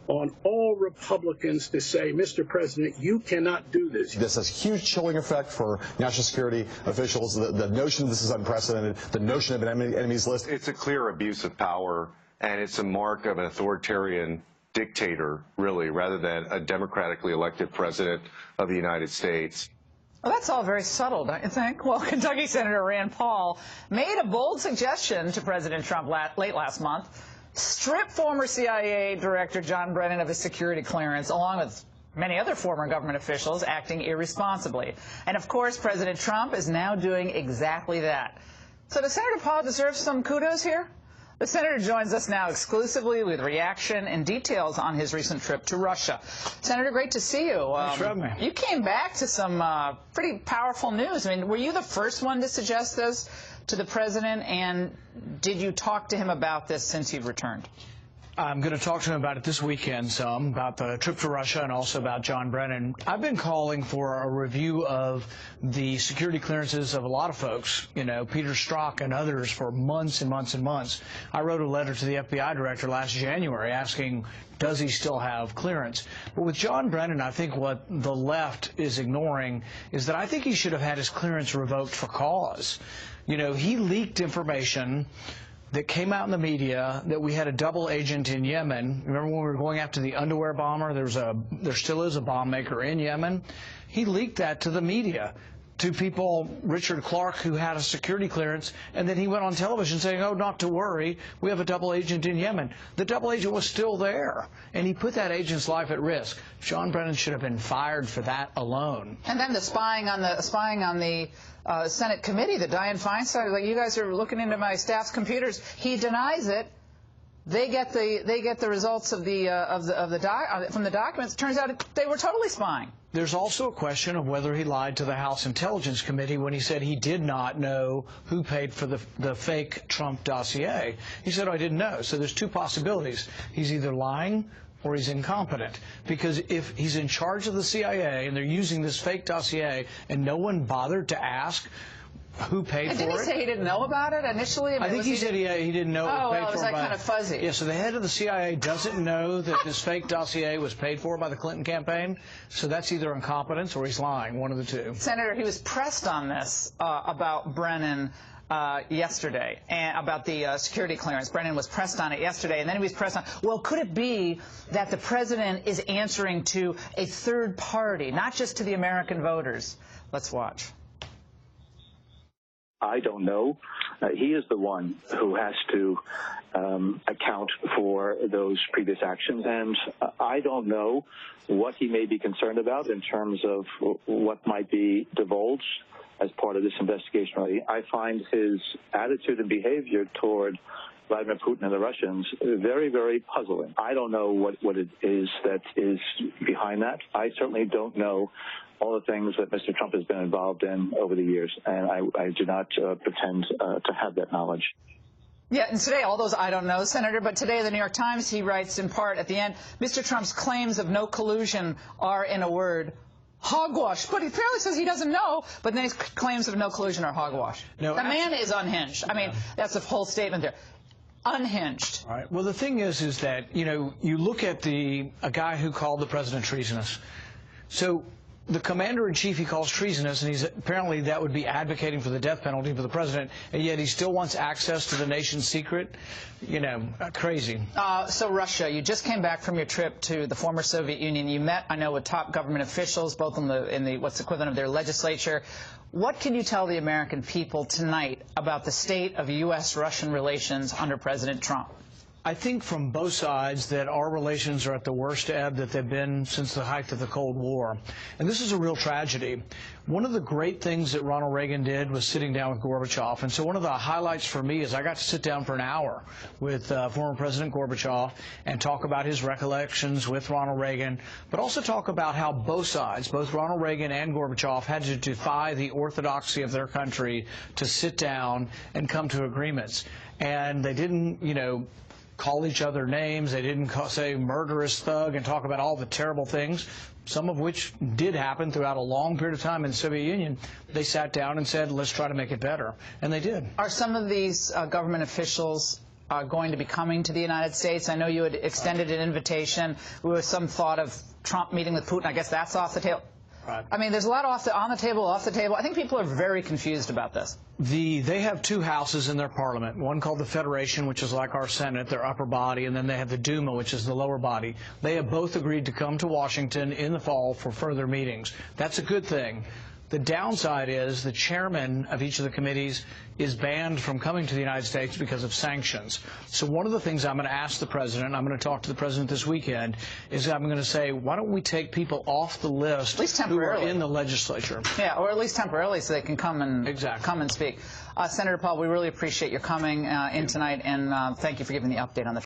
on all Republicans to say, Mr. President, you cannot do this. This has huge chilling effect for national security officials. The notion this is unprecedented, the notion of an enemies list. It's a clear abuse of power, and it's a mark of an authoritarian dictator, really, rather than a democratically elected president of the United States. Well, that's all very subtle, don't you think? Well, Kentucky Senator Rand Paul made a bold suggestion to President Trump late last month: strip former CIA Director John Brennan of his security clearance, along with many other former government officials acting irresponsibly. And, of course, President Trump is now doing exactly that. So does Senator Paul deserve some kudos here? The senator joins us now exclusively with reaction and details on his recent trip to Russia. Senator, great to see you. Thanks for having me. You came back to some pretty powerful news. I mean, were you the first one to suggest this to the president, and did you talk to him about this since you've returned? I'm going to talk to him about it this weekend some, about the trip to Russia and also about John Brennan. I've been calling for a review of the security clearances of a lot of folks, you know, Peter Strzok and others, for months and months and months. I wrote a letter to the FBI director last January asking, does he still have clearance? But with John Brennan, I think what the left is ignoring is that I think he should have had his clearance revoked for cause. You know, he leaked information that came out in the media that we had a double agent in Yemen. Remember when we were going after the underwear bomber? There still is a bomb maker in Yemen. He leaked that to the media, to people, Richard Clark, who had a security clearance, and then he went on television saying, oh, not to worry, we have a double agent in Yemen. The double agent was still there, and he put that agent's life at risk. John Brennan should have been fired for that alone. And then the spying on the Senate committee, that Dianne Feinstein, like, you guys are looking into my staff's computers. He denies it. They get the results of from the documents. It turns out they were totally spying. There's also a question of whether he lied to the House Intelligence Committee when he said he did not know who paid for the fake Trump dossier. He said, oh, I didn't know. So there's two possibilities. He's either lying or he's incompetent. Because if he's in charge of the CIA and they're using this fake dossier and no one bothered to ask who paid for it. Didn't he say he didn't know about it initially? I think he said he didn't know it was paid for. Oh, well, was that kind of fuzzy? Yeah, so the head of the CIA doesn't know that this fake dossier was paid for by the Clinton campaign. So that's either incompetence or he's lying, one of the two. Senator, he was pressed on this about Brennan yesterday, and about the security clearance. Brennan was pressed on it yesterday, and then he was pressed on, well, could it be that the president is answering to a third party, not just to the American voters? Let's watch. I don't know. He is the one who has to account for those previous actions, and I don't know what he may be concerned about in terms of what might be divulged as part of this investigation. I find his attitude and behavior toward Vladimir Putin and the Russians very, very puzzling. I don't know what it is that is behind that. I certainly don't know all the things that Mr. Trump has been involved in over the years, and I do not pretend to have that knowledge. Yeah, and today, all those I don't know, Senator, but today the New York Times, he writes in part at the end, Mr. Trump's claims of no collusion are, in a word, hogwash. But he apparently says he doesn't know, but then his claims of no collusion are hogwash. No, the man is unhinged. I mean, that's the whole statement there. Unhinged. All right. Well, the thing is that, you know, you look at a guy who called the president treasonous. So the commander-in-chief he calls treasonous, and apparently that would be advocating for the death penalty for the president, and yet he still wants access to the nation's secret. You know, crazy. So Russia, you just came back from your trip to the former Soviet Union. You met, I know, with top government officials, both in the what's the equivalent of their legislature. What can you tell the American people tonight about the state of U.S.-Russian relations under President Trump? I think from both sides that our relations are at the worst ebb that they've been since the height of the Cold War. And this is a real tragedy. One of the great things that Ronald Reagan did was sitting down with Gorbachev. And so one of the highlights for me is I got to sit down for an hour with former President Gorbachev and talk about his recollections with Ronald Reagan, but also talk about how both sides, both Ronald Reagan and Gorbachev, had to defy the orthodoxy of their country to sit down and come to agreements. And they didn't, you know, call each other names. They didn't say murderous thug and talk about all the terrible things, some of which did happen throughout a long period of time in the Soviet Union. They sat down and said, let's try to make it better. And they did. Are some of these government officials going to be coming to the United States? I know you had extended an invitation. There was some thought of Trump meeting with Putin. I guess that's off the table. Right. I mean, there's a lot on the table, off the table. I think people are very confused about this. They have two houses in their parliament, one called the Federation, which is like our Senate, their upper body, and then they have the Duma, which is the lower body. They have both agreed to come to Washington in the fall for further meetings. That's a good thing. The downside is the chairman of each of the committees is banned from coming to the United States because of sanctions. So one of the things I'm going to ask the president, I'm going to talk to the president this weekend, is I'm going to say, why don't we take people off the list at least who are temporarily in the legislature? Yeah, or at least temporarily, so they can come and Exactly. speak. Senator Paul, we really appreciate your coming in tonight, and thank you for giving the update on the